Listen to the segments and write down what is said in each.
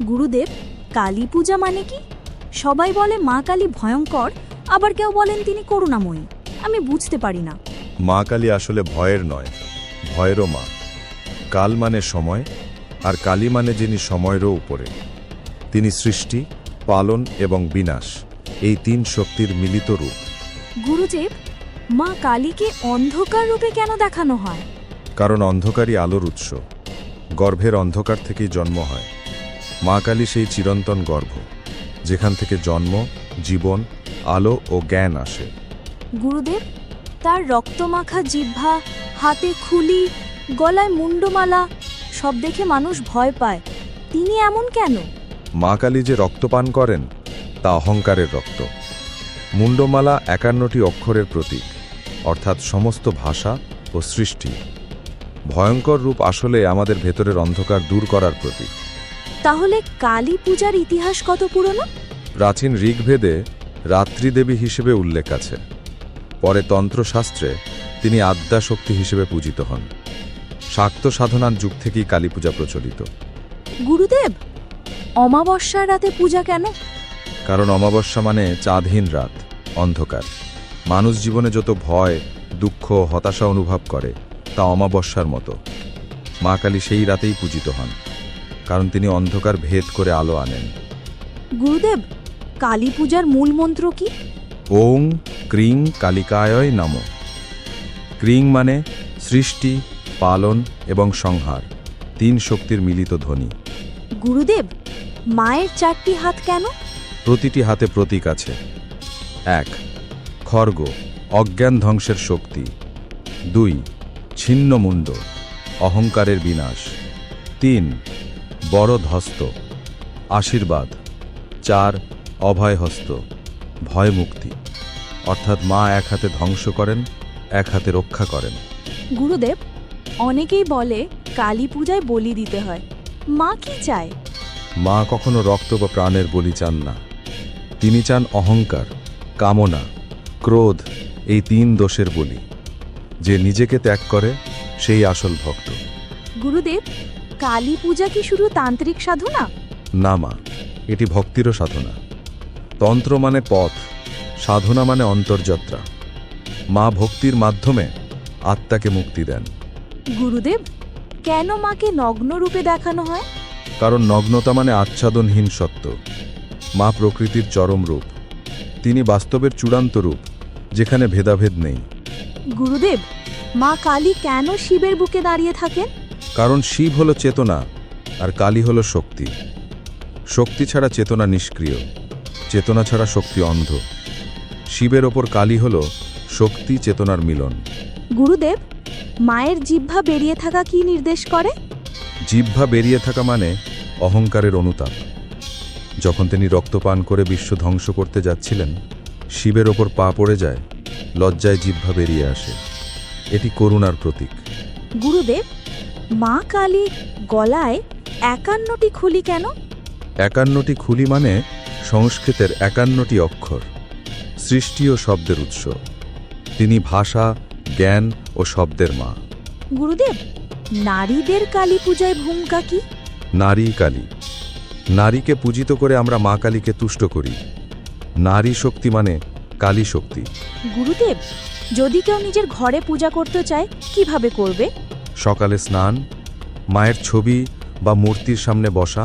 গুরুদেব, কালী পূজা মানে কি? সবাই বলে মা কালী ভয়ঙ্কর, আবার কেউ বলেন তিনি করুণাময়ী। আমি বুঝতে পারি না। মা কালী আসলে ভয়ের নয়, ভয়েরও মা। কাল মানে সময়, আর কালী মানে যিনি সময়েরও উপরে। তিনি সৃষ্টি, পালন এবং বিনাশ, এই তিন শক্তির মিলিত রূপ। গুরুদেব, মা কালীকে অন্ধকার রূপে কেন দেখানো হয়? কারণ অন্ধকারই আলোর উৎস। গর্ভের অন্ধকার থেকেই জন্ম হয়। মা কালী সেই চিরন্তন গর্ভ, যেখান থেকে জন্ম, জীবন, আলো ও জ্ঞান আসে। গুরুদেব, তার রক্তমাখা জিহ্বা, হাতে খুলি, গলায় মুন্ডমালা, সব দেখে মানুষ ভয় পায়। তিনি এমন কেন? মা কালী যে রক্তপান করেন তা অহংকারের রক্ত। মুন্ডমালা ৫১টি অক্ষরের প্রতীক, অর্থাৎ সমস্ত ভাষা ও সৃষ্টি। ভয়ঙ্কর রূপ আসলে আমাদের ভেতরের অন্ধকার দূর করার প্রতীক। তাহলে কালী পূজার ইতিহাস কত পুরনো? প্রাচীন ঋগ্বেদে রাত্রি দেবী হিসেবে উল্লেখ আছে। পরে তন্ত্রশাস্ত্রে তিনি আদ্যা শক্তি হিসেবে পূজিত হন। শাক্ত সাধনার যুগ থেকেই কালী পূজা প্রচলিত। গুরুদেব, অমাবস্যার রাতে পূজা কেন? কারণ অমাবস্যা মানে চাঁদহীন রাত, অন্ধকার। মানুষ জীবনে যত ভয়, দুঃখ, হতাশা অনুভব করে তা অমাবস্যার মতো। মা কালী সেই রাতেই পূজিত হন, কারণ তিনি অন্ধকার ভেদ করে আলো আনেন। গুরুদেব, কালী পূজার মূল মন্ত্র কি? ওং ক্রিং কালিকায় নমঃ। ক্রিং মানে সৃষ্টি, পালন এবং সংহার, তিন শক্তির মিলিত ধ্বনি। গুরুদেব, মায়ের 4টি হাত কেন? প্রতিটি হাতে প্রতীক আছে। ১. খড়গ, অজ্ঞান ধ্বংসের শক্তি। ২. ছিন্ন মুন্ড, অহংকারের বিনাশ। ৩. বড় ধস্ত, আশীর্বাদ। ৪. অভয় হস্ত, ভয় মুক্তি। অর্থাৎ মা এক হাতে ধ্বংস করেন, এক হাতে রক্ষা করেন। গুরুদেব, অনেকেই বলে কালী পূজায় বলি দিতে হয়। মা কি চায়? মা কখনো রক্ত বা প্রাণের বলি চান না। তিনি চান অহংকার, কামনা, ক্রোধ, এই তিন দোষের বলি। যে নিজেকে ত্যাগ করে সেই আসল ভক্ত। গুরুদেব, কালী পূজা কি শুধু তান্ত্রিক সাধনা? না মা, এটি ভক্তিরও সাধনা। তন্ত্র মানে পথ, সাধনা মানে অন্তর্যাত্রা। মা ভক্তির মাধ্যমে আত্মাকে মুক্তি দেন। গুরুদেব, কেন মাকে নগ্ন রূপে দেখানো হয়? কারণ নগ্নতা মানে আচ্ছাদনহীন সত্য। মা প্রকৃতির চরম রূপ। তিনি বাস্তবের চূড়ান্ত রূপ, যেখানে ভেদাভেদ নেই। গুরুদেব, মা কালী কেন শিবের বুকে দাঁড়িয়ে থাকেন? কারণ শিব হলো চেতনা, আর কালী হলো শক্তি। শক্তি ছাড়া চেতনা নিষ্ক্রিয়, চেতনা ছাড়া শক্তি অন্ধ। শিবের ওপর কালী হলো শক্তি চেতনার মিলন। গুরুদেব, মায়ের জিহ্বা বেরিয়ে থাকা কি নির্দেশ করে? জিহ্বা বেরিয়ে থাকা মানে অহংকারের অনুতাপ। যখন তিনি রক্তপান করে বিশ্ব ধ্বংস করতে যাচ্ছিলেন, শিবের ওপর পা পড়ে যায়, লজ্জায় জিহ্বা বেরিয়ে আসে। এটি করুণার প্রতীক। গুরুদেব, মা কালী গলায় 51টি খুলি কেন? ৫১টি খুলি মানে সংস্কৃতের ৫১টি অক্ষর, সৃষ্টি ও শব্দের উৎস। তিনি ভাষা, জ্ঞান ও শব্দের মা। গুরুদেব, নারীদের কালী পূজায় ভূমিকা কি? নারী কালী। নারীকে পূজিত করে আমরা মা কালীকে তুষ্ট করি। নারী শক্তি মানে কালী শক্তি। গুরুদেব, যদি কেউ নিজের ঘরে পূজা করতে চায়, কিভাবে করবে? সকালে স্নান, মায়ের ছবি বা মূর্তির সামনে বসা,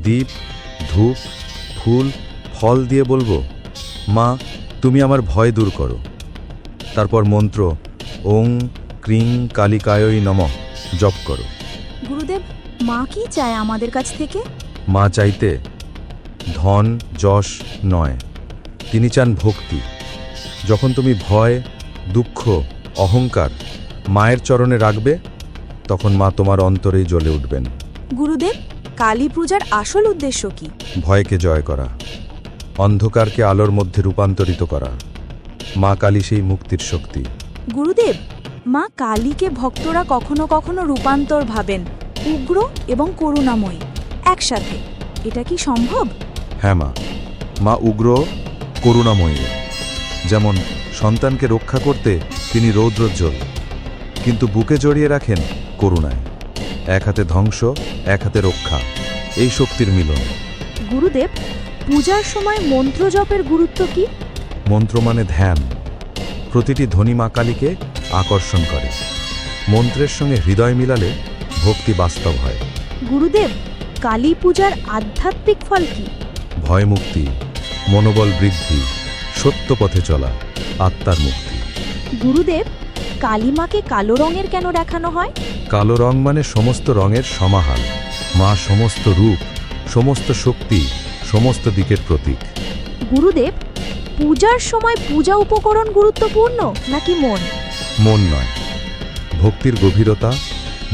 দীপ, ধূপ, ফুল, ফল দিয়ে বলবো, মা তুমি আমার ভয় দূর করো। তারপর মন্ত্র ওং ক্রিং কালিকায় নমঃ জপ করো। গুরুদেব, মা কি চায় আমাদের কাছ থেকে? মা চাইতে ধন যশ নয়, তিনি চান ভক্তি। যখন তুমি ভয়, দুঃখ, অহংকার মায়ের চরণে রাখবে, তখন মা তোমার অন্তরেই জ্বলে উঠবেন। গুরুদেব, কালী পূজার আসল উদ্দেশ্য কি? ভয়কে জয় করা, অন্ধকারকে আলোর মধ্যে রূপান্তরিত করা। মা কালী সেই মুক্তির শক্তি। গুরুদেব, মা কালীকে ভক্তরা কখনো কখনো রূপান্তর ভাবেন, উগ্র এবং করুণাময়ী একসাথে। এটা কি সম্ভব? হ্যাঁ মা, মা উগ্র, করুণাময়ী। যেমন সন্তানকে রক্ষা করতে তিনি রৌদ্রোজ্জ্বল, কিন্তু বুকে জড়িয়ে রাখেন করুণায়। এক হাতে ধ্বংস, এক হাতে রক্ষা। এই শক্তির মিলন। গুরুদেব, পূজার সময় মন্ত্র জপের গুরুত্ব কি? মন্ত্র মানে ধ্যান। প্রতিটি ধ্বনি মা কালীকে আকর্ষণ করে। মন্ত্রের সঙ্গে হৃদয় মিলালে ভক্তি বাস্তব হয়। গুরুদেব, কালী পূজার আধ্যাত্মিক ফল কি? ভয়মুক্তি, মনোবল বৃদ্ধি, সত্য পথে চলা, আত্মার মুক্তি। গুরুদেব, কালীমাকে কালো রঙের কেন দেখানো হয়? কালো রং মানে সমস্ত রঙের সমাহার। মা সমস্ত রূপ, সমস্ত শক্তি, সমস্ত দিকের প্রতীক। গুরুদেব, পূজার সময় পূজা উপকরণ গুরুত্বপূর্ণ নাকি মন? মন নয়, ভক্তির গভীরতা,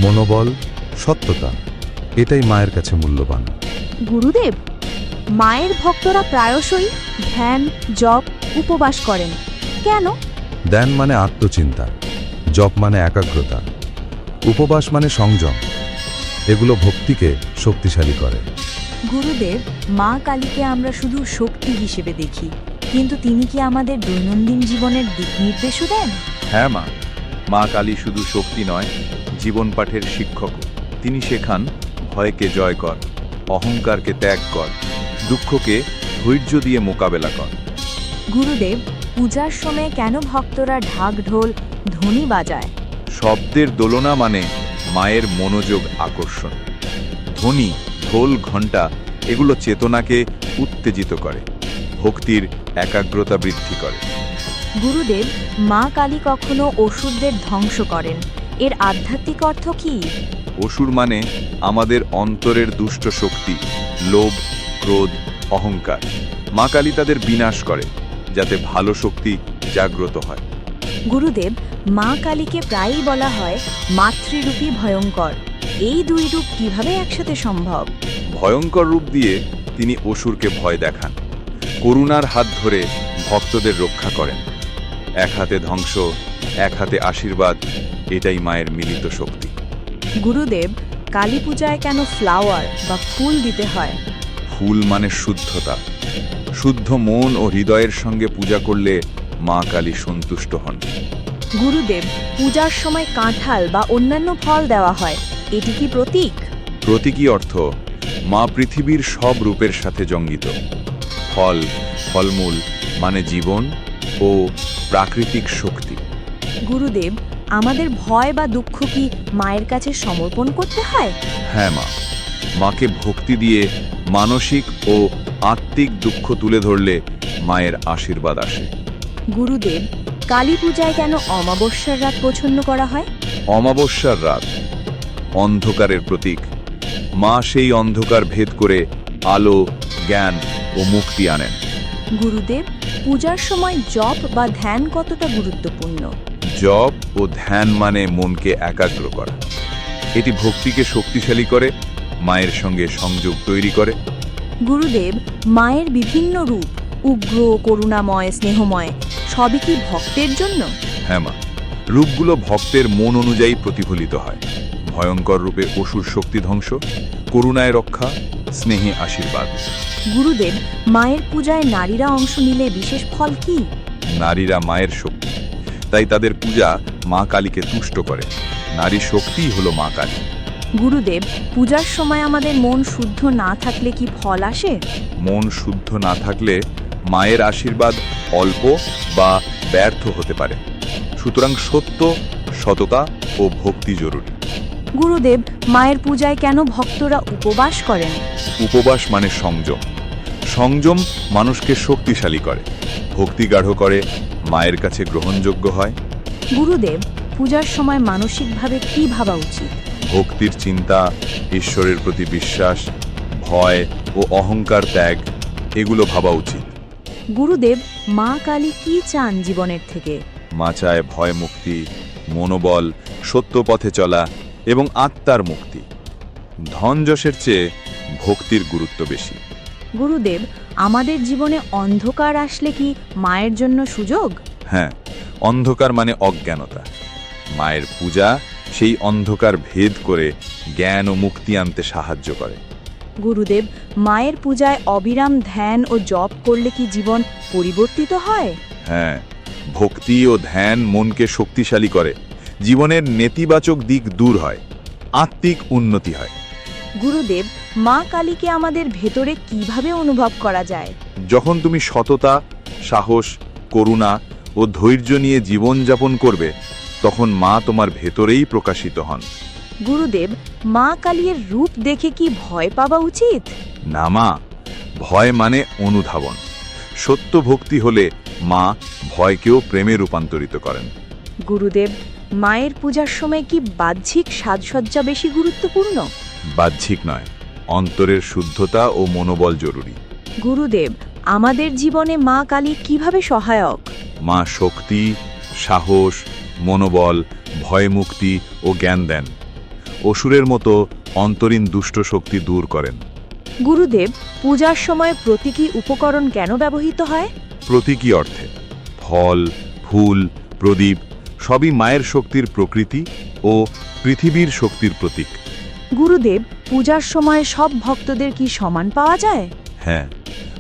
মনোবল, সত্যতা, এটাই মায়ের কাছে মূল্যবান। গুরুদেব, মায়ের ভক্তরা প্রায়শই ধ্যান, জপ, উপবাস করেন কেন? ধ্যান মানে আত্মচিন্তা, জপ মানে একাগ্রতা, উপবাস মানে সংযম। এগুলো ভক্তিকে শক্তিশালী করে। গুরুদেব, মা কালীকে আমরা শুধু শক্তি হিসেবে দেখি, কিন্তু তিনি কি আমাদের দৈনন্দিন জীবনের দিক নির্দেশও দেন? হ্যাঁ মা, মা কালী শুধু শক্তি নয়, জীবন পাঠের শিক্ষক। তিনি শেখান ভয়কে জয় কর, অহংকারকে ত্যাগ কর, দুঃখকে ধৈর্য দিয়ে মোকাবেলা কর। গুরুদেব, পূজার সময় কেন ভক্তরা ঢাক ঢোল ধ্বনি বাজায়? শব্দের দোলনা মানে মায়ের মনোযোগ আকর্ষণ। ধ্বনি, ঢোল, ঘণ্টা এগুলো চেতনাকে উত্তেজিত করে, ভক্তির একাগ্রতা বৃদ্ধি করে। গুরুদেব, মা কালী কখনো অসুরদের ধ্বংস করেন, এর আধ্যাত্মিক অর্থ কি? অসুর মানে আমাদের অন্তরের দুষ্ট শক্তি, লোভ, ক্রোধ, অহংকার। মা কালী তাদের বিনাশ করে, যাতে ভালো শক্তি জাগ্রত হয়। গুরুদেব, মা কালীকে প্রায়ই বলা হয় মাতৃরূপী ভয়ঙ্কর। এই দুই রূপ কিভাবে একসাথে সম্ভব? ভয়ঙ্কর রূপ দিয়ে তিনি অসুরকে ভয় দেখান, করুণার হাত ধরে ভক্তদের রক্ষা করেন। এক হাতে ধ্বংস, এক হাতে আশীর্বাদ, এটাই মায়ের মিলিত শক্তি। গুরুদেব, কালী পূজায় কেন ফ্লাওয়ার বা ফুল দিতে হয়? ফুল মানে শুদ্ধতা। শুদ্ধ মন ও হৃদয়ের সঙ্গে পূজা করলে মা কালী সন্তুষ্ট হন। গুরুদেব, পূজার সময় কাঁঠাল বা অন্যান্য ফল দেওয়া হয়, এটি কি প্রতীক? প্রতীকী অর্থ, মা পৃথিবীর সব রূপের সাথে জঙ্গিত। ফল, ফলমূল মানে জীবন ও প্রাকৃতিক শক্তি। গুরুদেব, আমাদের ভয় বা দুঃখ কি মায়ের কাছে সমর্পণ করতে হয়? হ্যাঁ মা, মাকে ভক্তি দিয়ে মানসিক ও আত্মিক দুঃখ তুলে ধরলে মায়ের আশীর্বাদ আসে। গুরুদেব, কালী পূজায় কেন অমাবস্যার রাত পছন্দ করা হয়? অমাবস্যার রাত অন্ধকারের প্রতীক। মা সেই অন্ধকার ভেদ করে আলো, জ্ঞান ও মুক্তি আনেন। গুরুদেব, পূজার সময় জপ বা ধ্যান কতটা গুরুত্বপূর্ণ? জপ ও ধ্যান মানে মনকে একাগ্র করা। এটি ভক্তিকে শক্তিশালী করে, মায়ের সঙ্গে সংযোগ তৈরি করে। গুরুদেব, মায়ের বিভিন্ন রূপ, উগ্র, করুণাময়, স্নেহময়, সবই কি ভক্তের জন্য? হ্যাঁ মা, রূপগুলো ভক্তের মন অনুযায়ী প্রতিফলিত হয়। ভয়ঙ্কর রূপে অসুর শক্তি ধ্বংস, করুণায় রক্ষা, স্নেহে আশীর্বাদ। গুরুদেব, মায়ের পূজায় নারীরা অংশ নিলে বিশেষ ফল কি? নারীরা মায়ের শক্তি, তাই তাদের পূজা মা কালীকে তুষ্ট করে। নারী শক্তিই হলো মা কালী। গুরুদেব, পূজার সময় আমাদের মন শুদ্ধ না থাকলে কি ফল আসে? মন শুদ্ধ না থাকলে মায়ের আশীর্বাদ অল্প বা ব্যর্থ হতে পারে। সুতরাং সত্য, সততা ও ভক্তি জরুরি। গুরুদেব, মায়ের পূজায় কেন ভক্তরা উপবাস করেন? উপবাস মানে সংযম। সংযম মানুষকে শক্তিশালী করে, ভক্তি গাঢ় করে, মায়ের কাছে গ্রহণযোগ্য হয়। গুরুদেব, পূজার সময় মানসিকভাবে কি ভাবা উচিত? ভক্তির চিন্তা, ঈশ্বরের প্রতি বিশ্বাস, ভয় ও অহংকার ত্যাগ, এগুলো ভাবা উচিত। গুরুদেব, মা কালী কি চান জীবনের থেকে? মা চায় ভয় মুক্তি, মনোবল, সত্য পথে চলা এবং আত্মার মুক্তি। ধন যশের চেয়ে ভক্তির গুরুত্ব বেশি। গুরুদেব, আমাদের জীবনে অন্ধকার আসলে কি মায়ের জন্য সুযোগ? হ্যাঁ, অন্ধকার মানে অজ্ঞানতা। মায়ের পূজা সেই অন্ধকার ভেদ করে জ্ঞান ও মুক্তি আনতে সাহায্য করে। গুরুদেব, মায়ের পূজায় অবিরাম ধ্যান ও জপ করলে কি জীবন পরিবর্তিত হয়? হ্যাঁ, ভক্তি ও ধ্যান মনকে শক্তিশালী করে, জীবনের নেতিবাচক দিক দূর হয়, আত্মিক উন্নতি হয়। গুরুদেব, মা কালীকে আমাদের ভেতরে কিভাবে অনুভব করা যায়? যখন তুমি সততা, সাহস, করুণা ও ধৈর্য নিয়ে জীবনযাপন করবে, তখন মা তোমার ভেতরেই প্রকাশিত হন। গুরুদেব, মা কালীর রূপ দেখে কি ভয় পাওয়া উচিত? না মা, ভয় মানে অনুধাবন। সত্য ভক্তি হলে মা ভয়কেও প্রেমে রূপান্তরিত করেন। গুরুদেব, মায়ের পূজার সময় কি বাহ্যিক সাজসজ্জা বেশি গুরুত্বপূর্ণ? বাহ্যিক নয়, অন্তরের শুদ্ধতা ও মনোবল জরুরি। গুরুদেব, আমাদের জীবনে মা কালী কিভাবে সহায়ক? মা শক্তি, সাহস, মনোবল, ভয়মুক্তি ও জ্ঞান দেন। অসুরের মতো অন্তরীণ দুষ্ট শক্তি দূর করেন। গুরুদেব, পূজার সময় প্রতীকী উপকরণ কেন ব্যবহৃত হয়? প্রতীকী অর্থে ফল, ফুল, প্রদীপ সবই মায়ের শক্তির প্রকৃতি ও পৃথিবীর শক্তির প্রতীক। গুরুদেব, পূজার সময় সব ভক্তদের কি সমান পাওয়া যায়? হ্যাঁ,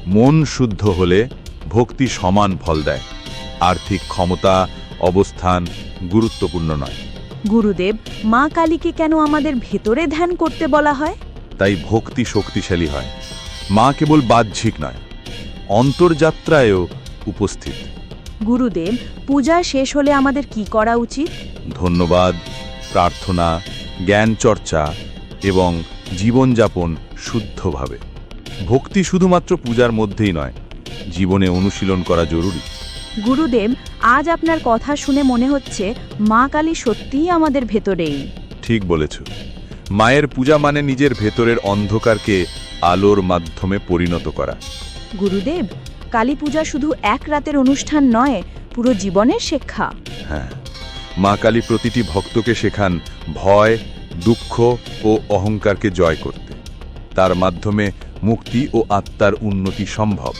মন শুদ্ধ হলে ভক্তি সমান ফল দেয়। আর্থিক ক্ষমতা, অবস্থান গুরুত্বপূর্ণ নয়। গুরুদেব, মা কালীকে কেন আমাদের ভেতরে ধ্যান করতে বলা হয়? তাই ভক্তি শক্তিশালী হয়। মা কেবল বাহ্যিক নয়, অন্তর্যাত্রায়ও উপস্থিত। গুরুদেব, পূজা শেষ হলে আমাদের কি করা উচিত? ধন্যবাদ, প্রার্থনা, জ্ঞান চর্চা এবং জীবনযাপন শুদ্ধভাবে। ভক্তি শুধুমাত্র পূজার মধ্যেই নয়, জীবনে অনুশীলন করা জরুরি। গুরুদেব, আজ আপনার কথা শুনে মনে হচ্ছে মা কালী সত্যিই আমাদের ভেতরেই। ঠিক বলেছ। মায়ের পূজা মানে নিজের ভেতরের অন্ধকারকে আলোর মাধ্যমে পরিণত করা। গুরুদেব, কালী পূজা শুধু এক রাতের অনুষ্ঠান নয়, পুরো জীবনের শিক্ষা। হ্যাঁ, মা কালী প্রতিটি ভক্তকে শেখান ভয়, দুঃখ ও অহংকারকে জয় করতে। তার মাধ্যমে মুক্তি ও আত্মার উন্নতি সম্ভব।